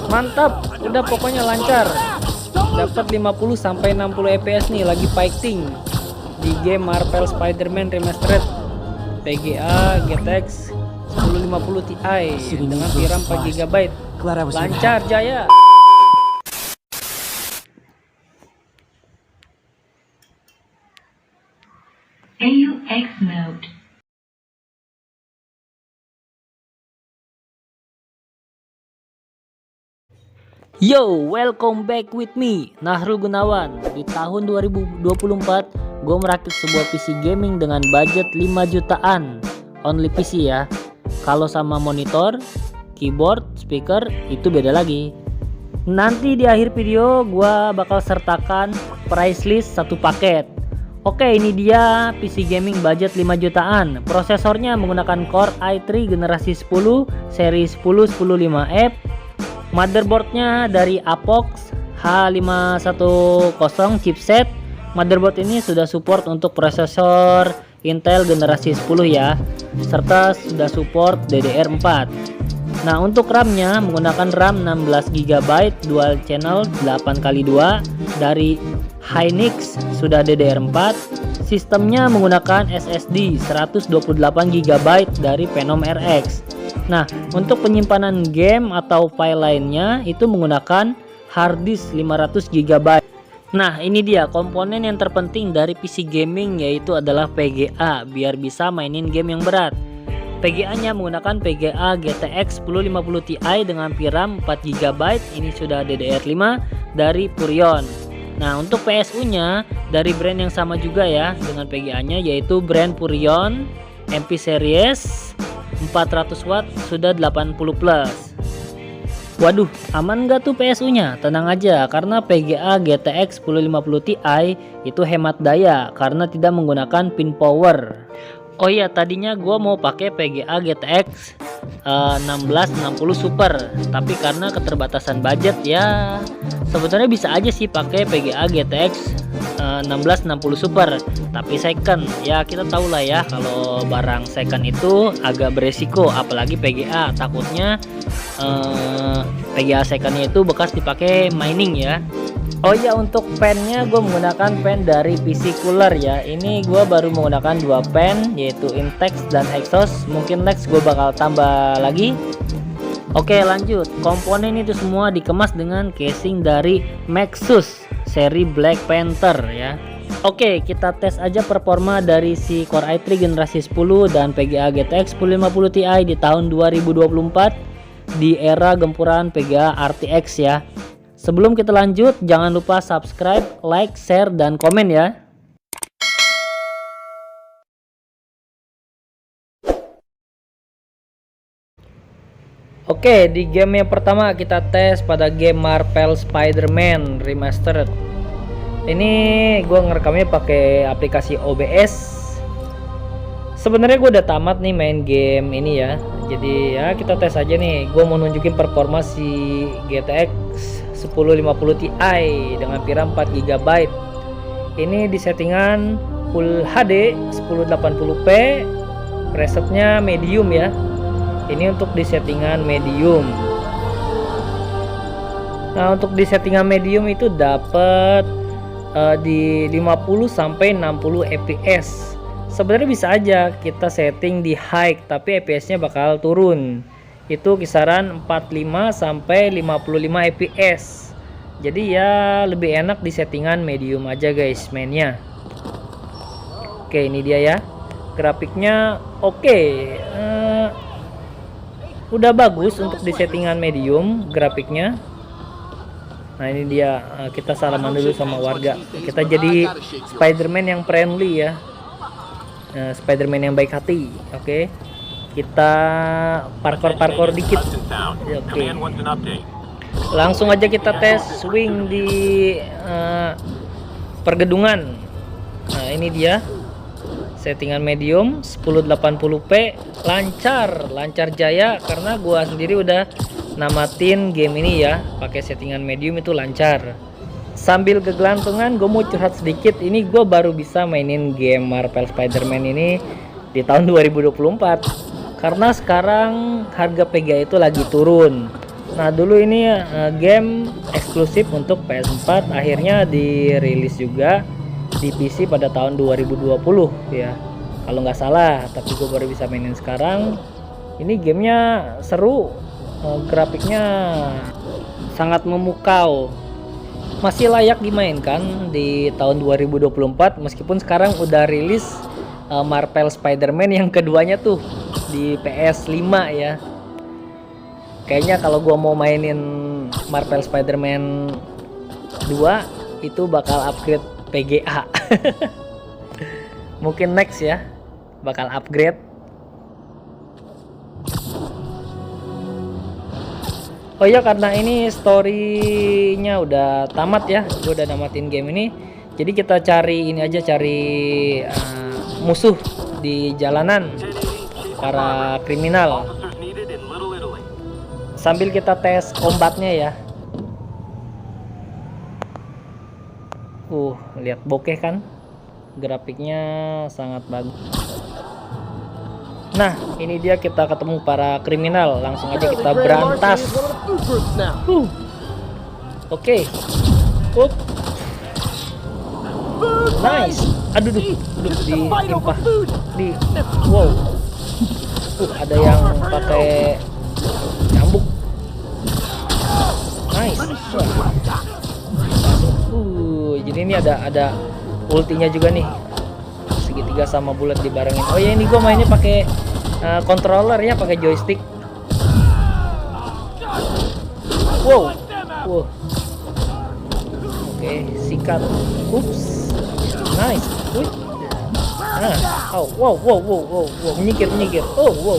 Mantap, udah pokoknya lancar. Dapat 50 sampai 60 fps nih lagi fighting di game Marvel Spider-Man Remastered PGA GTX 1050 Ti dengan VRAM 4 GB. Lancar jaya. AUX mode. Yo, welcome back with me, Nahrul Gunawan. Di tahun 2024, gue merakit sebuah PC gaming dengan budget 5 jutaan. Only PC ya. Kalau sama monitor, keyboard, speaker, itu beda lagi. Nanti di akhir video, gue bakal sertakan price list satu paket. Oke, ini dia PC gaming budget 5 jutaan. Prosesornya menggunakan Core i3 generasi 10, seri 10105F. Motherboardnya dari Apox H510 chipset. Motherboard ini sudah support untuk prosesor Intel generasi 10 ya, serta sudah support DDR4. Nah, untuk RAM-nya menggunakan RAM 16 GB dual channel 8x2 dari Hynix, sudah DDR4. Sistemnya menggunakan SSD 128 GB dari Phenom RX. Nah, untuk penyimpanan game atau file lainnya itu menggunakan hard disk 500 GB. Nah, ini dia komponen yang terpenting dari PC gaming, yaitu adalah PGA biar bisa mainin game yang berat. PGA-nya menggunakan PGA GTX 1050 Ti dengan VRAM 4 GB. Ini sudah DDR5 dari Purion. Nah, untuk PSU-nya dari brand yang sama juga ya dengan PGA-nya, yaitu brand Purion MP Series 400 watt sudah 80 plus. Waduh, aman gak tuh PSU-nya? Tenang aja, karena PGA GTX 1050 Ti itu hemat daya karena tidak menggunakan pin power. Oh iya, tadinya gua mau pakai PGA GTX 1660 Super, tapi karena keterbatasan budget ya sebenarnya bisa aja sih pakai PGA GTX 1660 Super, tapi second ya, kita tahu lah ya kalau barang second itu agak beresiko, apalagi PGA, takutnya PGA secondnya itu bekas dipakai mining ya. Oh ya, untuk pennya gue menggunakan pen dari PC Cooler ya. Ini gue baru menggunakan dua pen, yaitu Intex dan Exos. Mungkin next gue bakal tambah lagi. Oke, lanjut. Komponen itu semua dikemas dengan casing dari Maxus seri Black Panther ya. Oke, kita tes aja performa dari si Core i3 generasi 10 dan PGA GTX 1050 Ti di tahun 2024 di era gempuran PGA RTX ya. Sebelum kita lanjut, jangan lupa subscribe, like, share, dan komen ya. Oke, di game yang pertama kita tes pada game Marvel Spider-Man Remastered. Ini gue ngerekamnya pakai aplikasi OBS. Sebenarnya gue udah tamat nih main game ini ya. Jadi ya kita tes aja nih. Gue mau nunjukin performa si GTX 1050 Ti dengan VRAM 4 GB. Ini di settingan Full HD 1080p, presetnya medium ya. Ini untuk di settingan medium. Nah, untuk di settingan medium itu dapat di 50 sampai 60 fps. Sebenarnya bisa aja kita setting di high, tapi fps-nya bakal turun. Itu kisaran 45 sampai 55 fps. Jadi ya lebih enak di settingan medium aja guys mainnya. Oke, ini dia ya. Grafiknya oke. Udah bagus untuk di settingan medium grafiknya. Nah, ini dia. Kita salaman dulu sama warga. Kita jadi Spider-Man yang friendly ya. Spider-Man yang baik hati. Oke. Kita parkour dikit. Oke. Langsung aja kita tes swing di pergedungan. Nah, ini dia settingan medium 1080p, lancar jaya karena gua sendiri udah namatin game ini ya pakai settingan medium, itu lancar. Sambil kegelantungan gue mau curhat sedikit. Ini gue baru bisa mainin game Marvel Spider-Man ini di tahun 2024 karena sekarang harga PGA itu lagi turun. Nah, dulu ini game eksklusif untuk PS4, akhirnya dirilis juga di PC pada tahun 2020 ya. Kalau nggak salah, tapi gue baru bisa mainin sekarang. Ini gamenya seru, grafiknya sangat memukau. Masih layak dimainkan di tahun 2024 meskipun sekarang udah rilis Marvel Spider-Man yang keduanya tuh di PS5 ya. Kayaknya kalau gua mau mainin Marvel Spider-Man 2 itu bakal upgrade PGA. Mungkin next ya bakal upgrade. Oh iya, karena ini story-nya udah tamat ya, gue udah namatin game ini. Jadi kita cari ini aja, cari musuh di jalanan, para kriminal. Sambil kita tes kombatnya ya. Lihat bokeh kan? Grafiknya sangat bagus. Nah, ini dia kita ketemu para kriminal. Langsung aja kita berantas. Oke. Nice. Aduh, ditimpah. Wow. Ada yang pakai cambuk. Nice. Jadi ini ada ultinya juga nih. Segitiga sama bulat dibarengin. Oh ya, ini gue mainnya pakai controller ya, pakai joystick. Wow. Oke, sikat. Ups. Nice. Wow. Menyikir. Oh, wow.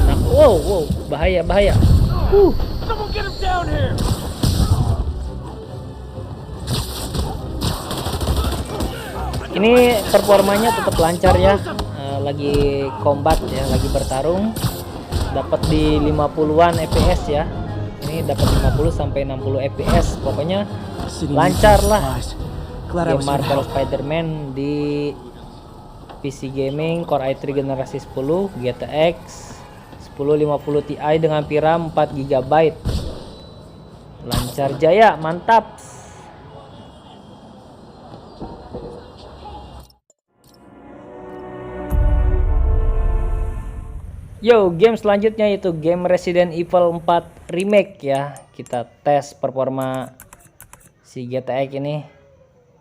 Nah, wow. Bahaya. Ini performanya tetap lancar ya, lagi combat ya, lagi bertarung, dapat di 50-an fps ya. Ini dapat 50 sampai 60 fps, pokoknya lancar lah game Marvel Spider-Man di PC gaming Core i3 generasi 10 GTX 1050 Ti dengan VRAM 4 GB. Lancar jaya, mantap. Yo, game selanjutnya itu game Resident Evil 4 Remake ya. Kita tes performa si GTX ini.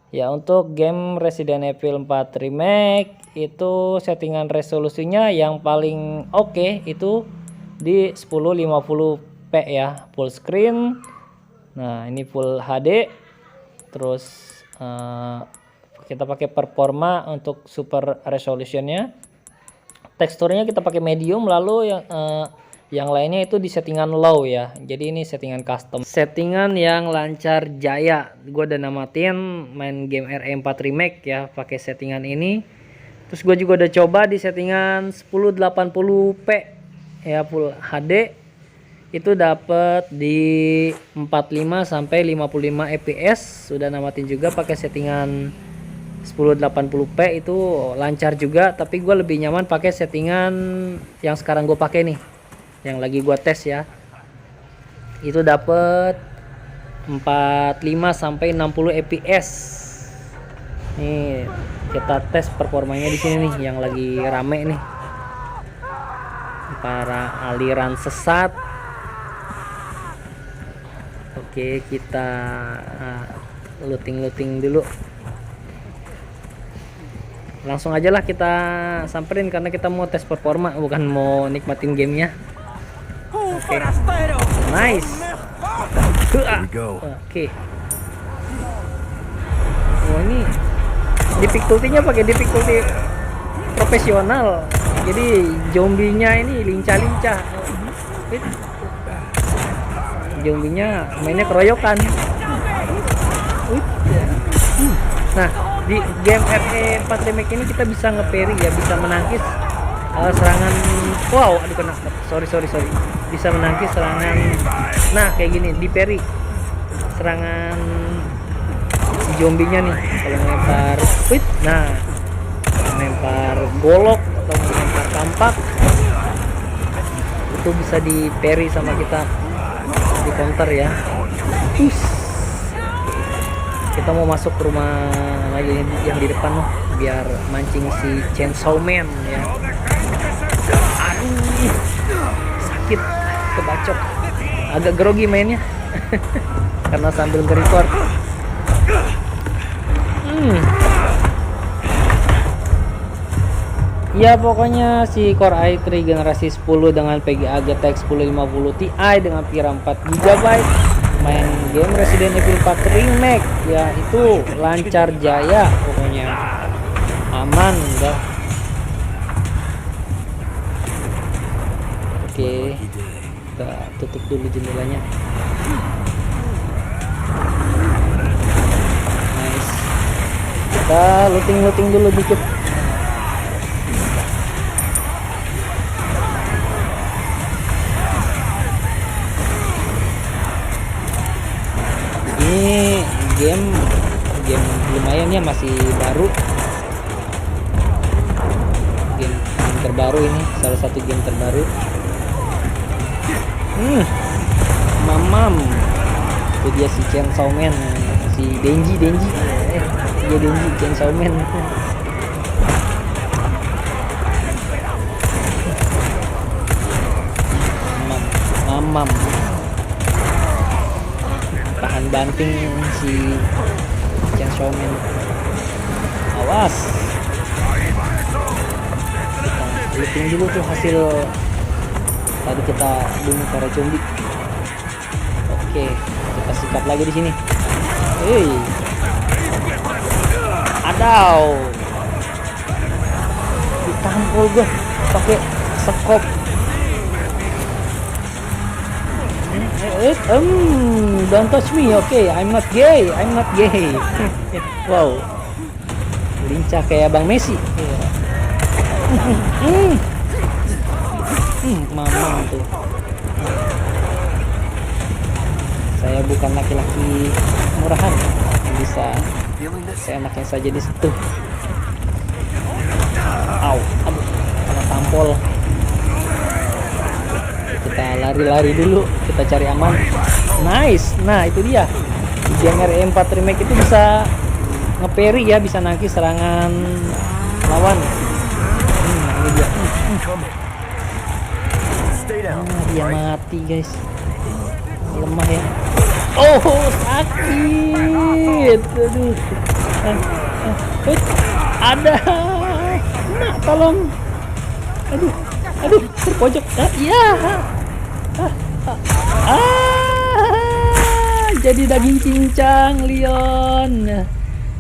Ya, untuk game Resident Evil 4 Remake itu settingan resolusinya yang paling oke itu di 1050p ya, full screen. Nah, ini full HD. Terus kita pakai performa untuk super resolutionnya. Teksturnya kita pakai medium, lalu yang lainnya itu di settingan low ya. Jadi ini settingan custom, settingan yang lancar jaya. Gue udah namatin main game RE4 Remake ya pakai settingan ini. Terus gue juga udah coba di settingan 1080p ya, full HD. Itu dapat di 45 sampai 55 fps. Sudah namatin juga pakai settingan 1080p, itu lancar juga, tapi gue lebih nyaman pakai settingan yang sekarang gue pakai nih, yang lagi gue tes ya. Itu dapat 45 sampai 60 fps. Nih kita tes performanya di sini nih, yang lagi rame nih, para aliran sesat. Oke, kita looting dulu. Langsung aja lah kita samperin karena kita mau tes performa, bukan mau nikmatin gamenya. Oke. Nice. Oke. Oh, ini difficulty-nya pakai difficulty profesional. Jadi zombinya ini lincah-lincah. Zombinya mainnya keroyokan. Nah, di game RE4 Remake ini kita bisa nge-parry ya, bisa menangkis serangan. Wow, aduh kena. Sorry. Bisa menangkis serangan. Nah, kayak gini, di parry serangan si zombinya nih. Kalau ngelempar nah, ngelempar golok atau ngelempar kampak, itu bisa di parry sama kita. di counter ya. Kita mau masuk ke rumah lagi yang di depan loh, biar mancing si Chainsaw Man ya. Aduh, sakit, kebacok, agak grogi mainnya karena sambil nge-record. Ya pokoknya si Core i3 generasi 10 dengan PGA GTX 1050 Ti dengan VRAM 4GB main game Resident Evil 4 Remake ya, itu lancar jaya pokoknya, aman dah. Oke, kita tutup dulu jendelanya. Nice, kita looting dulu dikit. Ini game lumayan ya, masih baru, game terbaru ini, salah satu game terbaru. Mamam, itu dia si Chainsaw Man, si Denji dia Denji Chainsaw Man. Mamam tahan banting si Chainsaw Man. Awas, kita looting dulu tuh hasil tadi kita bunuh para zombie. Oke, kita sikat lagi di sini. Hei, adau, ditampol gua pakai sekop. Don't touch me, okay? I'm not gay. Wow, lincah kayak Bang Messi. Mamam tuh. Saya bukan laki-laki murahan yang bisa seenaknya saja disentuh. Aduh, kena tampol. Kita lari-lari dulu, kita cari aman. Nice, nah itu dia, game RE4 Remake itu bisa nge-parry ya, bisa nangkis serangan lawan. Ini dia. Dia mati guys, lemah ya. Oh sakit, aduh. Ada, nah tolong. Aduh, terpojok. Iya. Jadi daging cincang Leon.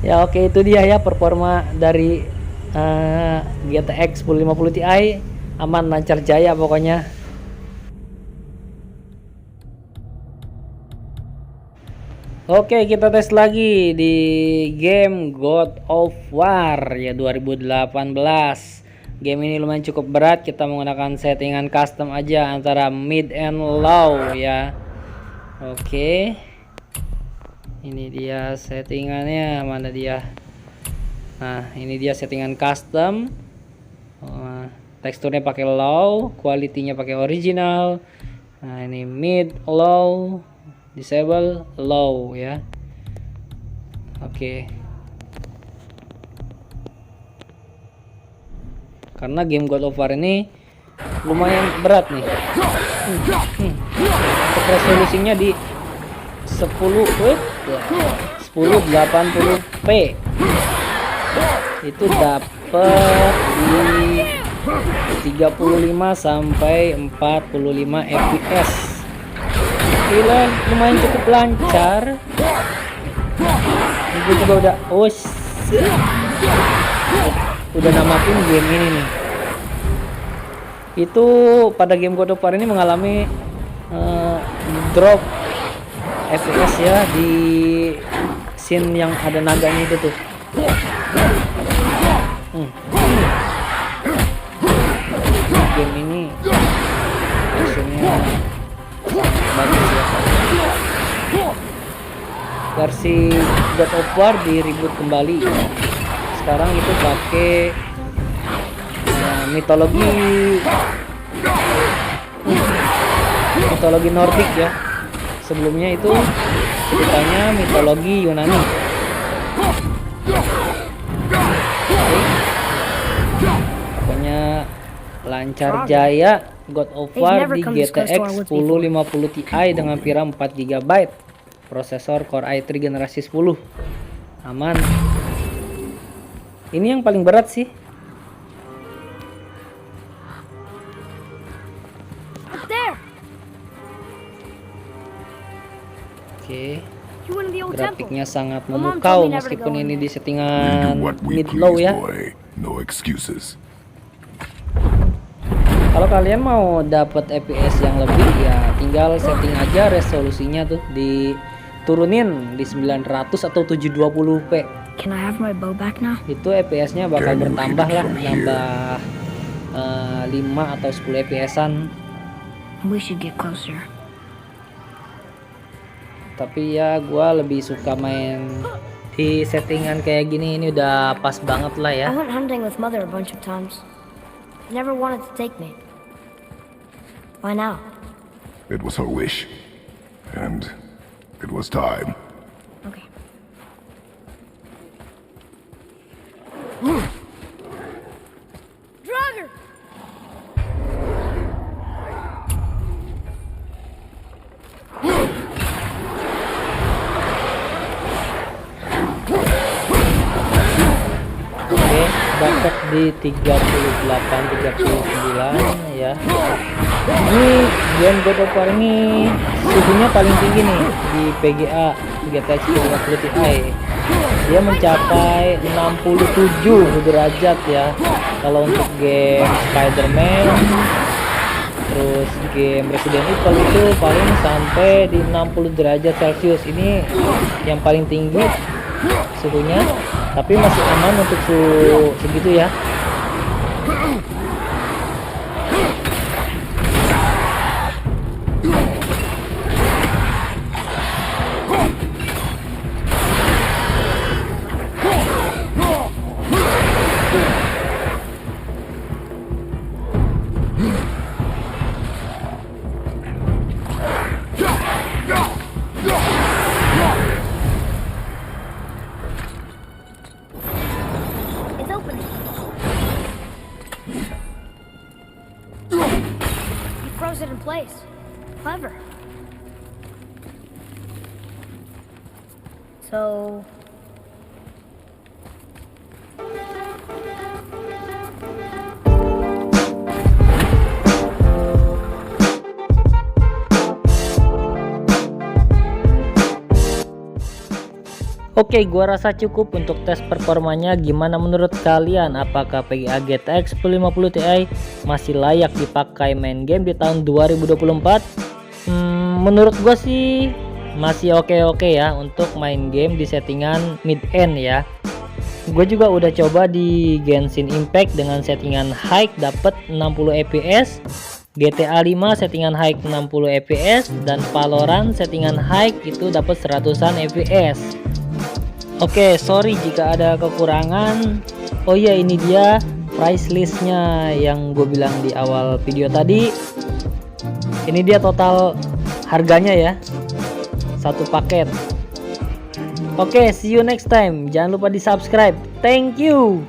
Ya oke, itu dia ya performa dari GTX 1050 Ti, aman lancar jaya pokoknya. Oke, kita tes lagi di game God of War ya 2018. Game ini lumayan cukup berat, kita menggunakan settingan custom aja antara mid and low ya. Oke, ini dia settingannya, mana dia. Nah ini dia settingan custom. Teksturnya pakai low, quality-nya pakai original. Nah ini mid, low, disable, low ya. Oke, karena game God of War ini lumayan berat nih. Untuk resolusinya di 1080p itu dapat di 35 sampai 45 fps. Gila, lumayan cukup lancar. Ini juga udah udah namatin game ini nih. Itu pada game God of War ini mengalami drop FPS ya di scene yang ada naganya itu tuh. Game ini actionnya bagus ya. Versi God of War di reboot kembali. Sekarang itu pakai mitologi Nordik ya. sebelumnya itu ceritanya mitologi Yunani. Pokoknya lancar jaya God of War di GTX 1050 Ti dengan VRAM 4 GB, prosesor Core i3 generasi 10. Aman. Ini yang paling berat sih. Oke. Grafiknya sangat memukau meskipun ini di settingan mid low ya. Kalau kalian mau dapat FPS yang lebih ya tinggal setting aja resolusinya tuh diturunin di 900 atau 720p. Can I have my bow back now? Itu FPS-nya bakal bertambah lah, nambah 5 atau 10 FPS-an. We should get closer. Tapi ya gua lebih suka main di settingan kayak gini, ini udah pas banget lah ya. I went hunting with mother a bunch of times. Never wanted to take me. Why now? It was her wish. And it was time. Okay. Draugr! Oke, dapat di 38-39 ya. Ini game God of War ini suhunya paling tinggi nih di PGA GTX 1050 Ti. Dia mencapai 67 derajat ya. Kalau untuk game Spider-Man, terus game Resident Evil itu paling sampai di 60 derajat Celcius. Ini yang paling tinggi suhunya, tapi masih aman untuk suhu segitu ya. It's opening. You froze it in place. Clever. So... Oke, gua rasa cukup untuk tes performanya. Gimana menurut kalian? Apakah PGA GTX 1050 Ti masih layak dipakai main game di tahun 2024? Menurut gua sih masih oke-oke ya untuk main game di settingan mid-end ya. Gue juga udah coba di Genshin Impact dengan settingan high dapat 60 fps, GTA 5 settingan high 60 fps, dan Valorant settingan high itu dapat 100-an fps. Oke, sorry jika ada kekurangan. Oh iya, ini dia price listnya yang gue bilang di awal video tadi. Ini dia total harganya ya, satu paket. Oke, see you next time. Jangan lupa di subscribe. Thank you.